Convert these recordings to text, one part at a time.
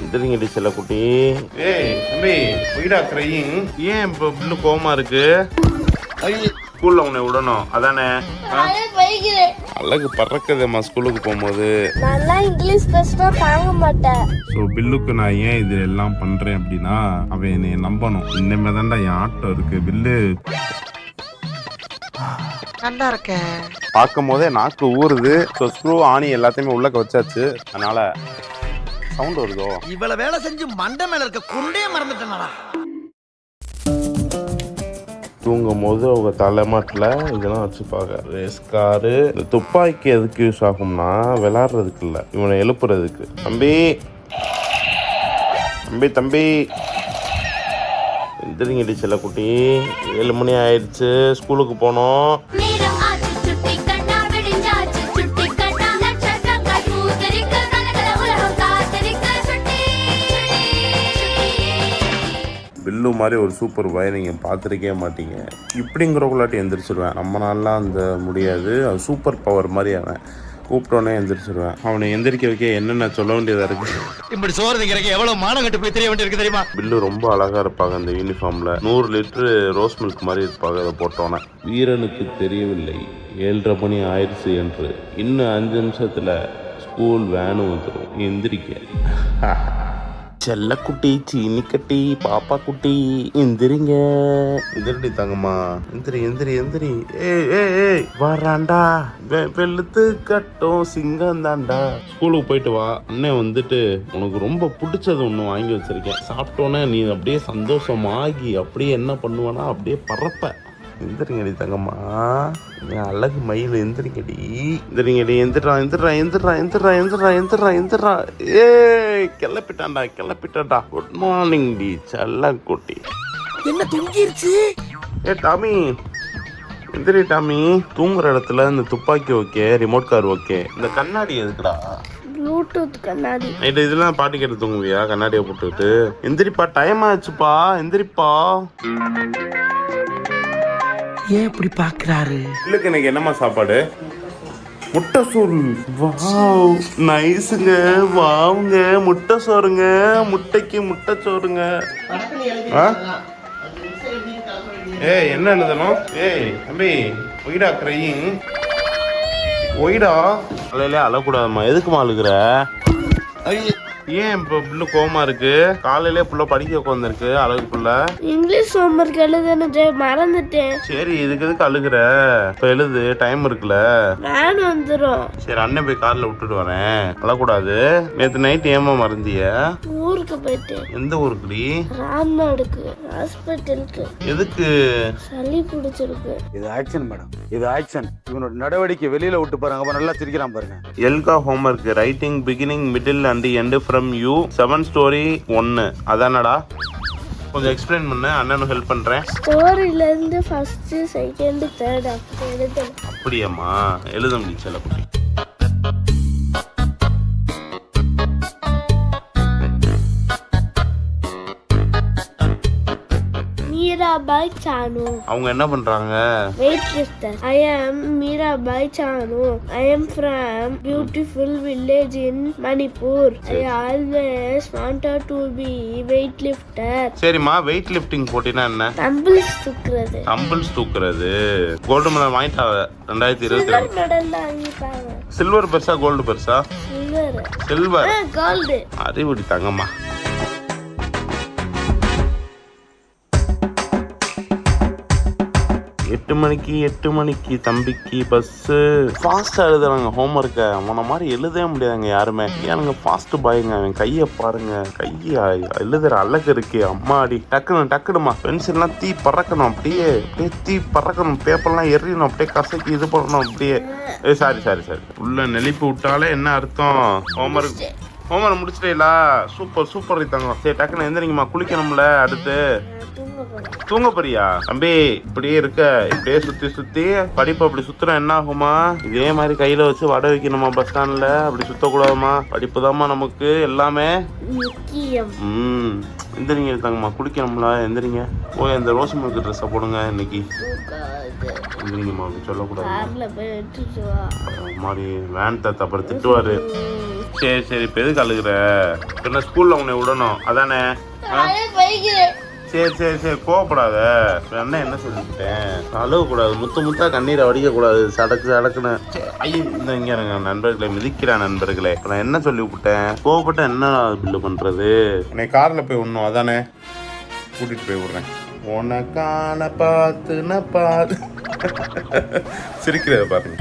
எந்திரிங்கடி செல்லக்குட்டி. ஏய் தம்பி, வீடா கிரையிங். ஏன் இப்போ பில்லு கோவமா இருக்கு? ஸ்கூல்ல உன்னை விடணும் அதானே? அழகு பறக்குதேம்மா ஸ்கூலுக்கு போகும்போது. நல்லா இங்கிலீஷ் பேசினா தாங்க மாட்டேன். ஸோ பில்லுக்கு நான் ஏன் இது எல்லாம் பண்றேன் அப்படின்னா, அவன் என்னை நம்பணும். இனிமே தான்டா என் ஆட்டம் இருக்கு. பில்லு நல்லா இருக்க. பார்க்கும் போதே நாக்கு ஊறுது. ஸோ ஸ்க்ரூ ஆணி எல்லாத்தையுமே உள்ளக்க வச்சாச்சு. அதனால சவுண்ட் வருதோ. இவ்வளவு வேலை செஞ்சு மண்டை மேல இருக்க குண்டே மறந்துட்டேனா? தூங்கும் போது அவங்க தலைமாட்டில் இதெல்லாம் வச்சுப்பாங்க. Race car. இந்த துப்பாக்கி எதுக்கு யூஸ் ஆகும்னா விளாடுறதுக்கு இல்லை, இவனை எழுப்புறதுக்கு. தம்பி தம்பி தம்பி எந்திரிங்கடி செல்லக்குட்டி. 7 மணி ஆயிடுச்சு, ஸ்கூலுக்கு போனோம். பில்லு மாதிரி ஒரு சூப்பர் பாய் நீங்கள் பார்த்துருக்கே மாட்டீங்க. இப்படிங்கிறக்குள்ளாட்டி எந்திரிச்சிடுவேன். நம்ம நாளெலாம் அந்த முடியாது. அது சூப்பர் பவர் மாதிரி அவன். கூப்பிட்டோன்னே எந்திரிச்சிடுவேன். அவனை எந்திரிக்க வைக்க என்னென்ன சொல்ல வேண்டியதாக இருக்குது. இப்படி சோறு திங்கிறக்கு எவ்வளவு மானம் கட்டு போய் தெரிய வேண்டியிருக்கு தெரியுமா? பில்லு ரொம்ப அழகாக இருப்பாங்க அந்த யூனிஃபார்மில். 100 லிட்டரு ரோஸ் மில்க் மாதிரி இருப்பாங்க. அதை போட்டோன்னே வீரனுக்கு தெரியவில்லை 7:30 மணி ஆயிடுச்சு என்று. இன்னும் 5 நிமிஷத்தில் ஸ்கூல் வேனு வந்துடும். எந்திரிக்க. செல்லக்குட்டி, சீனிக்கட்டி, பாப்பா குட்டி, எந்திரிங்க. எந்திரடி தங்கம்மா, எந்திரி எந்திரி எந்திரி. ஏய் வராண்டா, வெளுத்து கட்டும் சிங்கம் தாண்டா. ஸ்கூலுக்கு போயிட்டு வா. அண்ணன் வந்துட்டு உனக்கு ரொம்ப பிடிச்சது ஒன்று வாங்கி வச்சிருக்கேன். சாப்பிட்டோன்னே நீ அப்படியே சந்தோஷமாகி அப்படியே என்ன பண்ணுவேன்னா அப்படியே பறப்ப. எந்திரிங்கடி தங்கம்மா, என் அழகு மயில். எந்திரிங்கடி எந்திரிங்கடி. எந்திரா எந்திரா எந்திரா எந்திரா எந்திரா எந்திரா எந்திரா. ஏய் கிளப்பிட்டான்டா. குட் மார்னிங் டி செல்லக்குட்டி. என்ன தூங்கிருச்சு? ஏ டாமி, எந்திரி டாமி. தூங்குற இடத்துல இந்த துப்பாக்கி ஓகே, ரிமோட் கார் ஓகே, இந்த கண்ணாடி எதுக்குடா? ப்ளூடூத் கண்ணாடி. நைட்டு இதெல்லாம் பாட்டு கேட்டு தூங்குவியா கண்ணாடியை போட்டுக்கிட்டு? எந்திரிப்பா, டைம் ஆச்சுப்பா, எந்திரிப்பா. ஏன் இப்படி பாக்குறாரு? இல்லக்கு எனக்கு என்னம்மா சாப்பாடு? முட்டை சோறு. வாவ் நைஸுங்க. வாவுங்க, முட்டை சோறுங்க. முட்டைக்கு முட்டை சோறுங்க. ஏய் என்ன எழுதணும்? ஏய் தம்பி, ஒய்டா கிரையிங். ஒய்டா. அலையிலே அழக்கூடாதும்மா. எதுக்குமா அழுகுற? ஏன் இப்போ புள்ள கோவமா இருக்கு? காலையிலே புள்ள படிக்க உட்காந்துருக்கு அழகு புள்ள. இங்கிலீஷ் ஹோம்வொர்க் எழுதுனது மறந்துட்டேன். சரி இதுக்கு எதுக்கு அழுகுற? இப்போ எழுது, டைம் இருக்குல்ல. வேன் வந்துடும். சரி அண்ணன் போய் கார்ல விட்டுட்டு வரேன். அழக்கூடாது. நேற்று நைட்டு ஏமா மறந்திய? ஊருக்கு போயிட்டேன். எந்த ஊருக்குடி? ராம்நாடுக்கு, ஹாஸ்பிட்டலுக்கு. எதுக்கு? சளி பிடிச்சிருக்கு. இது ஆக்ஷன் மேடம், இது ஆக்ஷன். இவனோட நடவடிக்கை வெளியில விட்டு பாருங்க. அப்ப நல்லா சிரிக்கிறான் பாருங்க. எல்கா homework writing beginning middle and end from you 7 story 1. அதானடா? கொஞ்சம் எக்ஸ்பிளைன் பண்ண, அண்ணனும் ஹெல்ப் பண்றேன். ஸ்டோரியில இருந்து ஃபர்ஸ்ட், செகண்ட், தேர்ட் அப்படி எழுதணும். அப்படியாம்மா? எழுத முடியும் செல்லக்குட்டி. மீராபாய் சானு. அவங்க என்ன பண்றாங்க? Weight lifter. I am Mirabai Chanu. I am from beautiful village in Manipur. I always wanted to be weight lifter. சரிம்மா, வெயிட் லிஃப்டிங் போட்டினா என்ன? டம்பிள்ஸ் தூக்குறது. டம்பிள்ஸ் தூக்குறது. கோல்டு மெடல் வாங்கிட்டாங்க 2022. மெடல் வாங்கிட்டாங்க. சில்வர் பெருசா கோல்டு பெருசா? சில்வர். கோல்டு. அறிவுடி தங்கம்மா. எட்டு மணிக்கு தம்பிக்கு பஸ்ஸு. ஃபாஸ்ட்டாக எழுதுறாங்க ஹோம்ஒர்க்கை. அவனை மாதிரி எழுதவே முடியாதுங்க யாருமே. ஏனுங்க ஃபாஸ்ட்டு பாயுங்க. அவன் கையை பாருங்க, கையை எழுதுற அழகு இருக்கு. அம்மாடி, டக்குனுமா. பென்சில்லாம் தீ பறக்கணும். அப்படியே தீ பறக்கணும். பேப்பர்லாம் எரியணும். அப்படியே கசக்கி இது பண்ணணும். அப்படியே சாரி உள்ள நெளிப்பு விட்டாலே என்ன அர்த்தம்? ஹோம்ஒர்க் முடிச்சிட்டீங்களா? சூப்பர் தாங்க. சரி டக்குன்னு எந்திரிங்கம்மா, குளிக்கணும்ல. அடுத்து தூங்க போறியா? தம்பி இப்படியே இருக்க, இப்படியே சுத்தி படிப்பு அப்படி சுத்துறோம் என்ன ஆகுமா? இதே மாதிரி கையில வச்சு வடை வைக்கணுமா பஸ் ஸ்டாண்ட்ல? அப்படி சுத்தக்கூடாதுமா. படிப்பு தான்மா நமக்கு எல்லாமே முக்கியம். எந்திரிங்க தாங்கம்மா, குளிக்கணும்ல. எந்திரிங்க போய் அந்த ரோஸ் மில்க் ட்ரெஸ்ஸை போடுங்க இன்னைக்கு. எந்திரிங்கம்மா, அப்படி சொல்லக்கூடாது. மாதிரி வேன் தாத்தா அப்புறம் திட்டுவாரு. சரி சரி இப்போ எதுக்கு அழுகுற? என்ன ஸ்கூல்ல உன்னை விடணும் அதானே? சரி சரி சரி கோவப்படாத. அண்ணன் என்ன சொல்லிவிட்டேன், அழுகக்கூடாது, முத்தா கண்ணீரை வடிக்கக்கூடாது, சடக்குன்னு. ஐயோ இந்த இங்க இருங்க நண்பர்களை மிதிக்கிறேன் நண்பர்களே. நான் என்ன சொல்லி விட்டேன்? கோவப்பட்ட என்ன பில்லு பண்றது? உன்னை கார்ல போய் விடணும் அதானே? கூட்டிட்டு போய் விடுறேன். உனக்கான பார்த்துன பாரு. சிரிக்கிறத பாருங்க.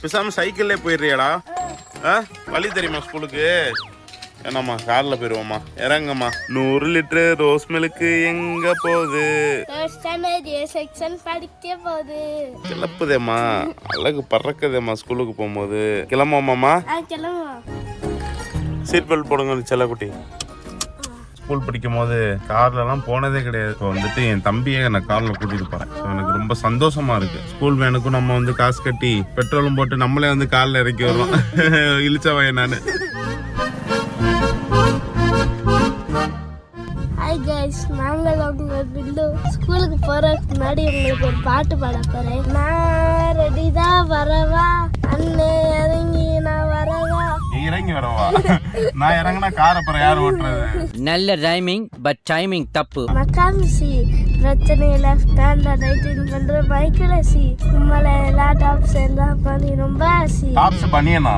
பேசாம சைக்கிள்ல போயிடுறியாடா? வழி தெரியுமா ஸ்கூலுக்கு? என்னம்மா கார்ல போயிருவோம்மா, இறங்கம்மா. 100 லிட்டரு ரோஸ் மில்க் எங்க போகுது? கிளப்புதேம்மா, அழகு பறக்குதேம்மா ஸ்கூலுக்கு போகும்போது. கிளம்புவோமாம்மா? சீட் பெல்ட் போடுங்க செல்லக்குட்டி. ஸ்கூல் படிக்கும் போது கார்லலாம் போனதே கிடையாது. இப்போ வந்துட்டு என் தம்பியை நான் கார்ல கூட்டிட்டு போறேன். எனக்கு ரொம்ப சந்தோஷமா இருக்கு. ஸ்கூல் வேனுக்கும் நம்ம வந்து காசு கட்டி பெட்ரோலும் போட்டு நம்மளே வந்து கார்ல இறக்கி வரோம். இழிச்சவன் நானு. ஹாய் கைஸ், நாங்கள் உங்க பில்லு. ஸ்கூலுக்கு போறதுக்கு முன்னாடி உங்களுக்கு ஒரு பாட்டு பாட போறேன். நான் ரெடி தான், வரவா அண்ணே, இறங்கி நான் வரவா. இறங்கி வரவா? நான் இறங்கினா கார் அப்புறம் யார் ஓட்டுறது? நல்ல ரைமிங் பட் டைமிங் தப்பு. மக்காமிசி பிரச்சனை லெஃப்ட் ஹேண்ட்ல ரைட்டிங் பண்ற பைக்ல சி உம்மல எல்லா டாப்ஸ் எல்லாம் பண்ணி ரொம்ப ஆசி. டாப்ஸ் பண்ணியனா?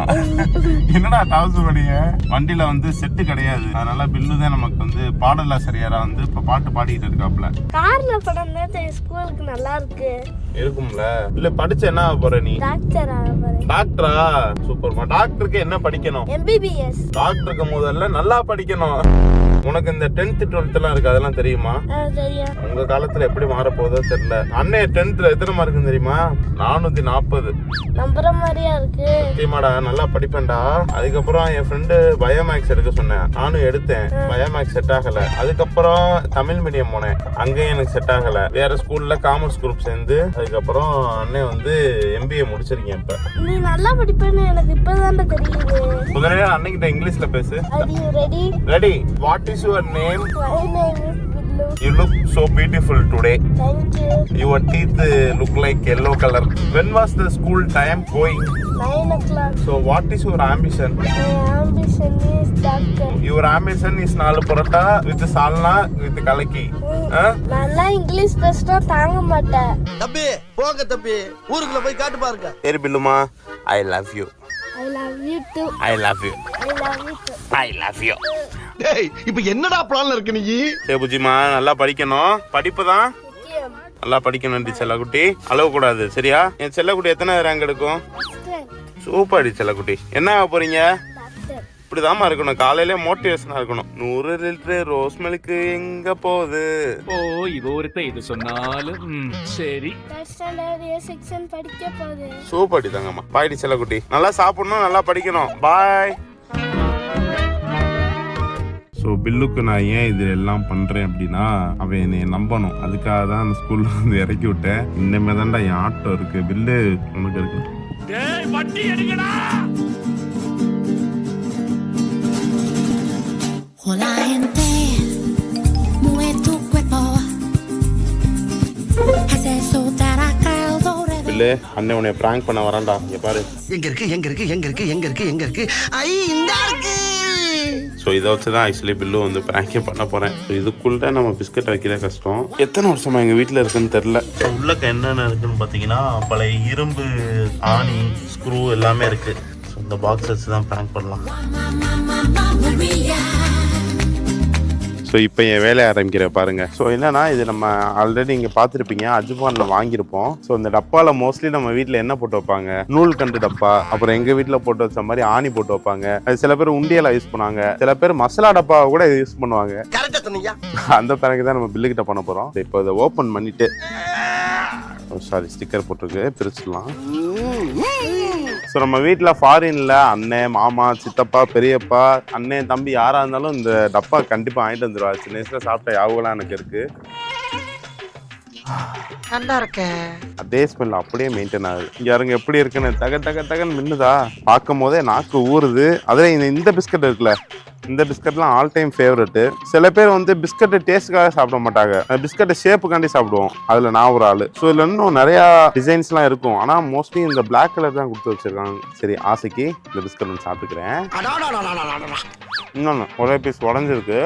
என்னடா டாப்ஸ் பண்ணிய? வண்டியில வந்து செட்டு கிடையாது, அதனால பில்லு தான் நமக்கு வந்து பாடலாசிரியரா வந்து இப்ப பாட்டு பாடிட்டு இருக்காப்ல. கார்ல படம் தான் ஸ்கூலுக்கு நல்லா இருக்கு. இருக்கும்ல. இல்ல படிச்சு என்ன ஆக போற நீ? டாக்டர் ஆக போறேன். டாக்டரா? சூப்பர்மா. டாக்டருக்கு என்ன படிக்கணும்? MBBS. டாக்டருக்கு முதல்ல நல்லா படிக்கணும். உனக்கு இந்த 10th 12th எல்லாம் இருக்கு, அதெல்லாம் தெரியுமா? தெரியும். உங்க காலத்துல எப்படி மாற போதோ தெரியல. அண்ணே 10th எத்தனை மார்க்கு தெரியுமா? 440. நம்புற மாதிரியா இருக்கு. சத்தியமாடா, நல்லா படிப்பேன்டா. அதுக்கப்புறம் என் ஃப்ரெண்டு பயோமேக்ஸ் எடுக்க சொன்னேன், நானும் எடுத்தேன். பயோமேக்ஸ் செட் ஆகல. அதுக்கப்புறம் தமிழ் மீடியம் போனேன், அங்கேயும் எனக்கு செட் ஆகல. வேற ஸ்கூல்ல காமர்ஸ் குரூப் சேர்ந்து அதுக்கப்புறம் அண்ணே வந்து MBA முடிச்சிருக்கேன். இப்ப நீ நல்லா படிப்பேன்னு எனக்கு இப்பதான் தெரியுது. முதல்ல அன்னைக்கிட்ட இங்கிலீஷ்ல பேசு. Ready? Ready. What is your name? My name is Billu. You look so beautiful today. Thank you. Your teeth look like yellow color. When was the school time going? 9 o'clock. So what is your ambition? My ambition is doctor. Your ambition is 4 parotta with salna with kalaki. நல்லா English பேசினா தாங்க மாட்டேன். தம்பி போங்க தம்பி, ஊருக்குள்ள போய் காட்டு பாருங்க. சரி பில்லுமா, I love you. I love you too. I love you. I love you too. I love you. டேய் இப்போ என்னடா பிளான்ல இருக்கு நீ? சரி புஜிமா, நல்லா படிக்கணும். படிப்பு தான் முக்கியம். நல்லா படிக்கணும் டி செல்லக்குட்டி. அழக கூடாது சரியா? என் செல்லக்குட்டி எத்தனை ரேங்க் எடுக்கும்? சூப்பர் டி செல்லக்குட்டி. என்ன ஆக போறீங்க? டாக்டர். இப்படிதாம்மா இருக்கணும், காலையில மோட்டிவேஷனா இருக்கணும். 100 லிட்டர் ரோஸ் மில்க் எங்க போகுது? ஓ இது ஒருத்த இது சொன்னாலும் சரி. Third standard A section படிக்க போகுது. சூப்பர் டி தங்கம்மா. பாய் டி செல்லக்குட்டி. நல்லா சாப்பிடணும், நல்லா படிக்கணும். பாய். ஸோ பில்லுக்கு நான் ஏன் இது எல்லாம் பண்ணுறேன் அப்படின்னா, அவன் என்னை நம்பணும். அதுக்காக தான் அந்த ஸ்கூலில் வந்து இறக்கி விட்டேன். இன்னமே தான்டா என் ஆட்டோ இருக்குது. பில்லு உனக்கு இருக்கு. Hola gente, mueve tu cuerpo, haz eso para caldo. Bill, அண்ணன் உன்னை ப்ராங்க் பண்ண வரான்டா. இங்கே பாரு. எங்க இருக்கு எங்க இருக்கு எங்க இருக்கு எங்க இருக்கு எங்க இருக்கு? ஐ இந்த இருக்கு. ஸோ இதை வச்சு தான் ஆக்சுவலி பில்லு வந்து ப்ராங்கே பண்ண போகிறேன். ஸோ இதுக்குள்ளே நம்ம பிஸ்கட் வைக்கிற கஷ்டம். எத்தனை வருஷமா எங்கள் வீட்டில் இருக்குன்னு தெரில. உள்ளக்க என்னென்ன இருக்குன்னு பார்த்தீங்கன்னா, பழைய இரும்பு ஆணி ஸ்க்ரூ எல்லாமே இருக்குது. ஸோ இந்த பாக்ஸ் வச்சு தான் ப்ராங்க் பண்ணலாம். ஸோ இப்போ என் வேலையை ஆரம்பிக்கிற பாருங்க. ஸோ என்னன்னா, இது நம்ம ஆல்ரெடி இங்கே பார்த்துருப்பீங்க, அஜ்மானில் வாங்கியிருப்போம். ஸோ இந்த டப்பாவில் மோஸ்ட்லி நம்ம வீட்டில் என்ன போட்டு வைப்பாங்க? நூல் கண்டு டப்பா. அப்புறம் எங்கள் வீட்டில் போட்டு வச்ச மாதிரி ஆணி போட்டு வைப்பாங்க. அது சில பேர் உண்டியெல்லாம் யூஸ் பண்ணுவாங்க, சில பேர் மசாலா டப்பாவை கூட இது யூஸ் பண்ணுவாங்க. கரெக்டா சொன்னீங்க. அந்த பிறகு தான் நம்ம பில்லுக்கிட்ட பண்ண போகிறோம். இப்போ இதை ஓப்பன் பண்ணிட்டு, சாரி ஸ்டிக்கர் போட்டிருக்கு, பிரிச்சுலாம். ஸோ நம்ம வீட்டில் ஃபாரின்ல அண்ணன், மாமா, சித்தப்பா, பெரியப்பா, அண்ணன், தம்பி யாராக இருந்தாலும் இந்த டப்பா கண்டிப்பாக வாங்கிட்டு வந்துடுவா. சின்ன வயசில் சாப்பிட்ட யாவெல்லாம் எனக்கு இருக்கு. நல்லா இருக்க. அதே ஸ்மெல் அப்படியே மெயின்டைன் ஆகுது. இங்க யாருங்க எப்படி இருக்குன்னு தக தக தகன்னு மின்னுதா, பார்க்கும் போதே நாக்கு ஊறுது. அதுல இந்த பிஸ்கட் இருக்குல்ல, இந்த பிஸ்கட்லாம் ஆல் டைம் ஃபேவரட்டு. சில பேர் வந்து பிஸ்கட் டேஸ்ட்டுக்காக சாப்பிட மாட்டாங்க, பிஸ்கட்டை ஷேப்புக்காண்டி சாப்பிடுவோம். அதுல நான் ஒரு ஆளு. ஸோ இதுல இன்னும் நிறையா டிசைன்ஸ்லாம் இருக்கும், ஆனா மோஸ்ட்லி இந்த பிளாக் கலர் தான் கொடுத்து வச்சிருக்காங்க. சரி, ஆசைக்கு இந்த பிஸ்கட் ஒன்று சாப்பிட்டுக்கிறேன். இன்னொன்று ஒரே பீஸ் உடஞ்சிருக்கு,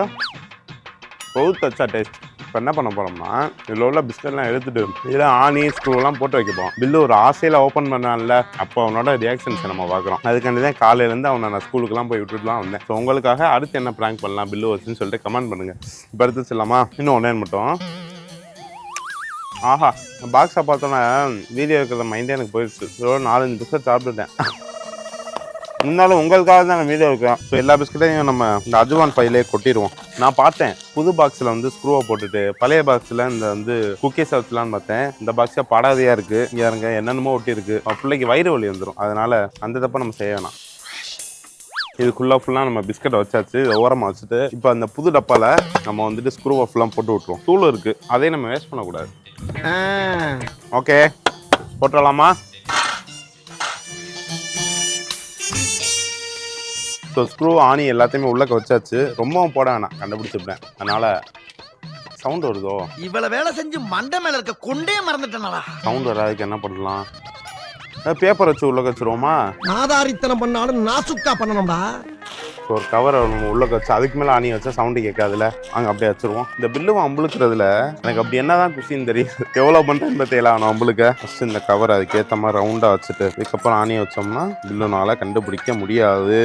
பவுத் வச்சா டேஸ்ட். இப்போ என்ன பண்ண போறோம்னா, இதில் உள்ள பிஸ்கட்லாம் எடுத்துட்டு இதில் ஆணி ஸ்க்ரூலாம் போட்டு வைக்கப்போம். பில்லு ஒரு ஆசையில் ஓப்பன் பண்ணான்ல, அப்போ அவனோட ரியாக்ஷன்ஸை நம்ம பார்க்குறோம். அதுக்காண்டி தான் காலையிலேருந்து அவனை நான் ஸ்கூலுக்குலாம் போய் விட்டுட்டுலாம் வந்தேன். ஸோ உங்களுக்காக அடுத்து என்ன ப்ராங்க் பண்ணலாம் பில்லு வச்சுன்னு சொல்லிட்டு கமெண்ட் பண்ணுங்க. இப்போ அடுத்து சொல்லலாமா? இன்னும் ஒன்றே மட்டும். ஆஹா, பாக்ஸை பார்த்தோன்னே வீடியோ இருக்கிற மைண்டே எனக்கு போயிடுச்சு. 4-5 பிஸ்கட் சாப்பிட்டுட்டேன். இருந்தாலும் உங்களுக்காக தான் நான் வீடியோ இருக்கேன். ஸோ எல்லா பிஸ்கட்டையும் நம்ம இந்த அஜுவான் பையிலே கொட்டிடுவோம். நான் பார்த்தேன் புது பாக்ஸில் வந்து ஸ்க்ரூவை போட்டுட்டு பழைய பாக்ஸில் இந்த வந்து குக்கீஸ் வச்சுலான்னு பார்த்தேன். இந்த பாக்ஸே படாதையாக இருக்குது. இங்கே இருங்க என்னென்னமோ ஒட்டி இருக்குது. பிள்ளைக்கு வயிறு வலி வந்துடும். அதனால் அந்த தப்பை நம்ம செய்ய வேணாம். இதுக்குள்ளே ஃபுல்லாக நம்ம பிஸ்கட்டை வச்சாச்சு, ஓரமாக வச்சுட்டு இப்போ அந்த புது டப்பாவில் நம்ம வந்துட்டு ஸ்க்ரூவை ஃபுல்லாக போட்டு விட்ருவோம். தூள் இருக்குது, அதே நம்ம வேஸ்ட் பண்ணக்கூடாது. ஓகே, போட்டுடலாமா? ஸோ ஸ்க்ரூ ஆணி எல்லாத்தையுமே உள்ளக்க வச்சாச்சு. ரொம்பவும் போட வேணாம், கண்டுபிடிச்சிருப்பேன். அதனால் சவுண்ட் வருதோ? இவ்வளவு வேலை செஞ்சு மண்டை மேல இருக்க கொண்டே மறந்துட்டேனா? சவுண்ட் வராதுக்கு என்ன பண்ணலாம்? பேப்பர் வச்சு உள்ளக்க வச்சுருவோமா? நாதாரித்தனம் பண்ணாலும் நாசுக்கா பண்ணணும்டா. ஸோ ஒரு கவரை உள்ளக்க வச்சு அதுக்கு மேலே ஆணி வச்சா சவுண்டு கேட்காதுல, அங்கே அப்படியே வச்சுருவோம். இந்த பில்லும் அம்புளுக்குறதுல எனக்கு அப்படி என்ன தான் குஷின்னு தெரியுது. எவ்வளோ பண்ணுறேன்னு பார்த்தீங்களா நான் அம்புளுக்க. ஃபஸ்ட்டு இந்த கவரை அதுக்கேற்ற மாதிரி ரவுண்டாக வச்சுட்டு இதுக்கப்புறம் ஆணியை வச்சோம்னா பில்லுனால கண்டுபிடிக்க முடியாது.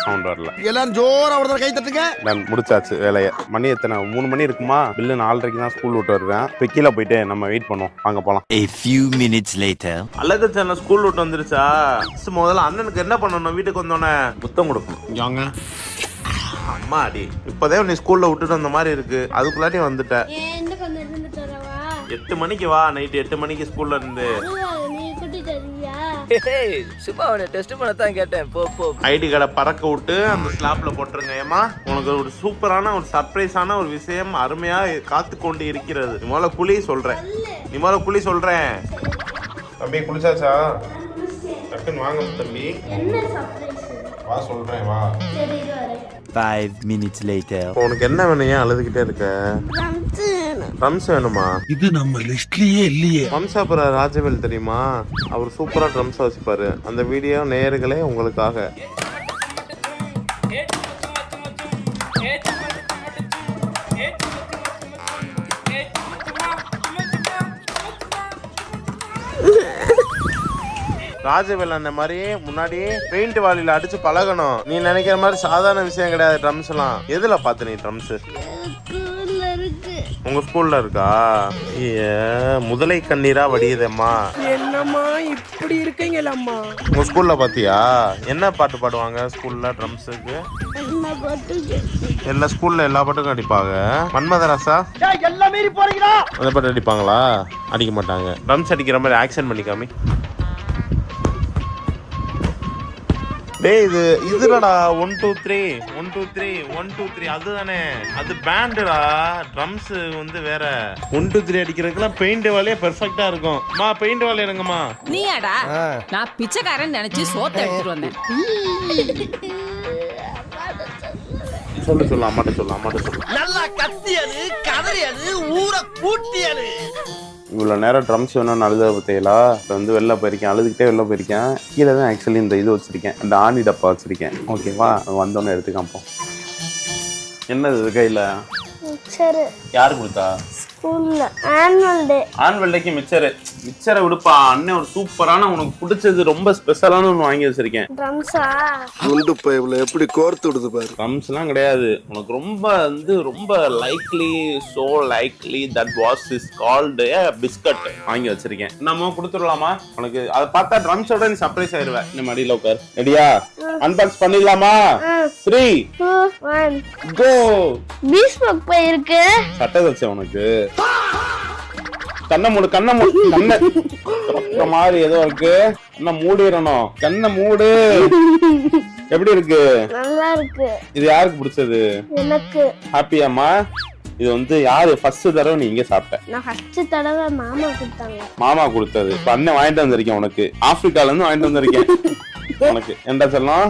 சவுண்ட் வரல. எல்லாரும் ஜோரா ஒரு கை தட்டுங்க. நான் முடிச்சாச்சு வேலையை. மணி எத்தனை? 3 மணி இருக்குமா? பில்லு 4:30 தான் ஸ்கூல் விட்டு வருவேன். இப்போ கீழே போயிட்டு நம்ம வெயிட் பண்ணுவோம். வாங்க போகலாம். A few minutes later. அழகு சேனல் ஸ்கூல் விட்டு வந்துருச்சா? முதல்ல அண்ணனுக்கு என்ன பண்ணணும்? வீட்டுக்கு வந்தோடனே முத்தம் கொடுக்கணும். யாங்க அம்மா அடி, இப்போதே நீ ஸ்கூல்ல விட்டுட்டு வந்த மாதிரி இருக்கு, அதுக்குள்ளாட்டி வந்துட்டேன். 8 மணிக்கு வா, நைட்டு 8 மணிக்கு ஸ்கூல்ல இருந்து. சும்மா அவனை டெஸ்ட் பண்ண தான் கேட்டேன். போ ஐடி கார்டை பறக்க விட்டு அந்த ஸ்லாப்ல போட்டுருங்க. ஏமா, உனக்கு ஒரு சூப்பரான ஒரு சர்ப்ரைஸான ஒரு விஷயம் அருமையா காத்து கொண்டு இருக்கிறது. நீ முதல்ல குழி சொல்றேன். தம்பி குளிச்சாச்சா? டக்குன்னு வாங்க தம்பி. வா சொல்றேன், வா. 5 minutes later. உனக்கு என்ன வேணும்? ஏன் அழுதுகிட்டே இருக்க? ட்ரம்ஸ் வேணுமா? இது நம்ம லிஸ்ட்லயே இல்லையே. வம்சாபுர ராஜவேல் தெரியுமா? அவர் சூப்பரா ட்ரம்ஸ் வச்சுப்பாரு. அந்த வீடியோ நேயர்களே உங்களுக்காக. ராஜவேல் அந்த மாதிரி முன்னாடி பெயிண்ட் வாலியில அடிச்சு பழகணும். நீ நினைக்கிற மாதிரி சாதாரண விஷயம் கிடையாது ட்ரம்ஸ் எல்லாம். எதுல பார்த்து நீ ட்ரம்ஸ்? உங்க ஸ்கூல்ல இருக்கா? முதலை கண்ணீரா வடியுதேம்மா. என்னம்மா இப்படி இருக்கீங்களம்மா? உங்க ஸ்கூல்ல பாத்தியா? என்ன பாட்டு பாடுவாங்க ஸ்கூல்ல ட்ரம்ஸுக்கு? எல்லா ஸ்கூல்ல எல்லா பாட்டுக்கும் அடிப்பாங்க. மன்மதராசா எல்லாம் மீறி போறீங்களா? அந்த பாட்டு அடிப்பாங்களா? அடிக்க மாட்டாங்க. ட்ரம்ஸ் அடிக்கிற மாதிரி ஆக்ஷன் பண்ணிக்காமி. டேய், இதுலடா 1 2 3 1 2 3 1 2 3 அதுதானே, அது பேண்டுடா. ட்ரம்ஸ் வந்து வேற. 1 2 3 அடிக்கிறதுக்குலாம் பெயிண்ட் வாலியே பெர்ஃபெக்ட்டா இருக்கும். மா பெயிண்ட் வாலி எடுங்கம்மா. நீயாடா? நான் பிச்சைக்காரன் நினைச்சு சோத்த எடுத்துட்டு வந்தேன். சொல்லு அம்மாட்ட சொல்லு. நல்லா கத்தியது கதறியது ஊர கூட்டியது. இவ்வளோ நேரம் ட்ரம்ஸ் வேணும்னு அழுத பற்றியலா? இப்போ வந்து வெளில போயிருக்கேன், அழுதுகிட்டே வெளில போயிருக்கேன். கீழே தான் ஆக்சுவலி இந்த இது வச்சுருக்கேன், அந்த ஆணி டப்பா வச்சுருக்கேன். ஓகேவா? வந்தோன்னே எடுத்துக்காப்போம். என்னது இது கையில்? யார் கொடுத்தா? ஸ்கூல்ல ஆனுவல் டேக்கு மிச்சரை விடுப்பா. அண்ணன் ஒரு சூப்பரான உனக்கு பிடிச்சது ரொம்ப ஸ்பெஷலான ஒன்று வாங்கி வச்சிருக்கேன். ட்ரம்ஸா? குண்டு பைப்ல எப்படி கோர்த்து விடுது பாரு. ட்ரம்ஸ்லாம் கிடையாது, உனக்கு ரொம்ப likely that was is called biscuit வாங்கி வச்சிருக்கேன். நம்ம கொடுத்துடலாமா உனக்கு? அதை பார்த்தா ட்ரம்ஸோட நீ சர்ப்ரைஸ் ஆயிடுவேன். இந்த மடியில உட்கார். ரெடியா? அன்பாக்ஸ் பண்ணிடலாமா? 3 2 1 கோ. பீஸ்போக் போய் இருக்கு. சட்டை வச்சேன் உனக்கு. கண்ணை மூடு மாதிரி ஏதோ இருக்கு. என்ன மூடிடணும்? கண்ணை மூடு. எப்படி இருக்கு? நல்லா இருக்கு. இது யாருக்கு பிடிச்சது? எனக்கு. ஹாப்பியாமா? இது வந்து யாரு ஃபர்ஸ்ட் தடவை நீ இங்க சாப்பிட்ட? நான் ஃபர்ஸ்ட் தடவை மாமா கொடுத்தாங்க. மாமா கொடுத்தது. இப்ப அண்ணன் வாங்கிட்டு வந்திருக்கேன் உனக்கு. ஆப்பிரிக்கால இருந்து வாங்கிட்டு வந்திருக்கேன் உனக்கு. என்ன சொல்லலாம்?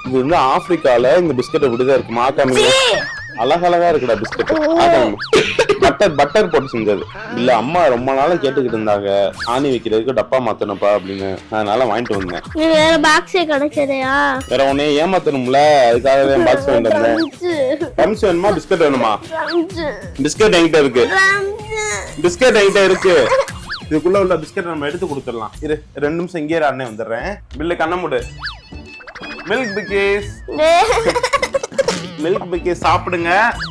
இது வந்து ஆப்பிரிக்கால இந்த பிஸ்கட் இப்படிதான் இருக்கு. மாக்காம அழகழகா இருக்குடா பிஸ்கட். பட்டர் போட்டு செஞ்சது இல்ல. அம்மா ரொம்ப நாளா கேட்டுக்கிட்டு இருந்தாங்க ஆணி வைக்கிறதுக்கு டப்பா மாத்தணும்ப்பா அப்படின்னு. அதனால வாங்கிட்டு வந்தேன். வேற பாக்ஸே கிடைச்சதையா? வேற உன்னைய ஏமாத்தணும்ல, அதுக்காக பாக்ஸ் வாங்கிட்டு வந்தேன். ரம்ஸ் வேணுமா பிஸ்கட் வேணுமா? பிஸ்கட் என்கிட்ட இருக்கு. பிஸ்கட் என்கிட்ட இருக்கு. இதுக்குள்ள உள்ள பிஸ்கட் நம்ம எடுத்து கொடுத்துடலாம். இரு 2 நிமிஷம் இங்கே அண்ணே வந்துடுறேன். பில்லு கண்ண மூடு. மில்க் பிக்கீஸ் மில்க் பிக்கீஸ் சாப்பிடுங்க.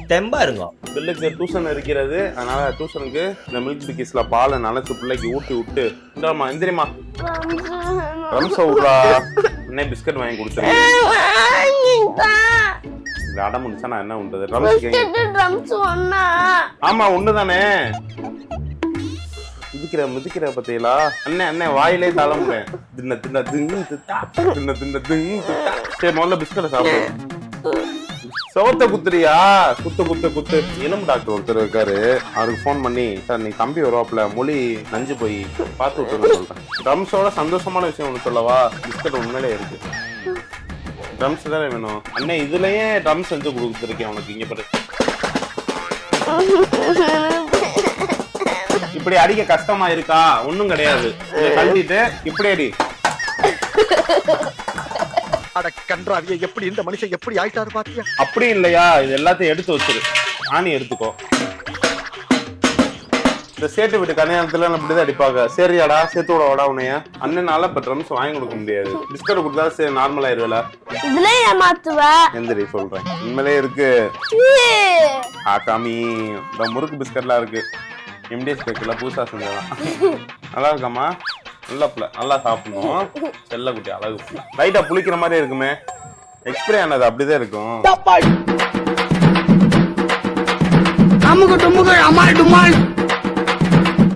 தெம்பா இருங்க. பில்லுக்கு டியூஷன் இருக்கிறது. அதனால டியூஷனுக்கு இந்த மில்க் பிக்கீஸ்ல பாலை நனைச்சு பிள்ளைக்கு ஊட்டி விட்டு இந்தாமா எந்திரிமா ரம்ச விட்றா. அண்ணே பிஸ்கட் வாங்கி கொடுத்துருங்க. அடம் முடிச்சா நான் என்ன பண்றது? ரம்ஸ் ஆமா ஒண்ணுதானே. மிதிக்கிற பத்தியலா அண்ணே வாயிலே தளம்புறேன். தின்ன தின்ன தின்னு திட்டா தின்ன தின்ன தின்னு திட்டா. சரி முதல்ல பிஸ்கட்டை சாப்பிடு. சோத்த குத்துறியா? குத்து எலும்பு டாக்டர் ஒருத்தர் இருக்காரு. அவருக்கு போன் பண்ணி சார் நீ தம்பி வருவாப்புல மொழி நஞ்சு போய் பார்த்து விட்டுன்னு சொல்றேன். ட்ரம்ஸோட சந்தோஷமான விஷயம் ஒண்ணு சொல்லவா? பிஸ்கட் உண்மையிலே இருக்கு. ட்ரம்ஸ் தானே வேணும் அண்ணே. இதுலயே ட்ரம்ஸ் செஞ்சு கொடுத்துருக்கேன் உனக்கு. இங்க பாரு. இப்படி அடிக்க கஷ்டமா இருக்கா? ஒண்ணும் கிடையாது. கழட்டிட்டு இப்படி அடி. அட கன்றாவியே, எப்படி இந்த மனுஷன் எப்படி ஆயிட்டாரு பாத்தியா? அப்படி இல்லையா? இது எல்லாத்தையும் எடுத்து வச்சிரு. ஆணி எடுத்துக்கோ. இந்த சேட்டு வீட்டு கல்யாணத்துல இப்படிதான் அடிப்பாங்க. சரியாடா சேர்த்து விட வாடா உன்னைய. அண்ணனால இப்ப ட்ரம்ஸ் வாங்கி கொடுக்க முடியாது. பிஸ்கட் கொடுத்தா சரி நார்மல் ஆயிருவல. இதுல ஏமாத்துவ. எந்திரி சொல்றேன். உண்மையிலே இருக்கு. ஆகாமி இந்த முறுக்கு பிஸ்கட்லாம் இருக்கு. எம்டிஎஸ் கேக்கல புதுசா செஞ்சதான். நல்லா இருக்காமா? நல்லா சாப்பிடணும். செல்ல குட்டி அழகு. லைட்டா புளிக்கிற மாதிரி இருக்குமே. எக்ஸ்பிரே ஆனது அப்படிதான் இருக்கும். அமுக டுமுக அமால் டுமால்.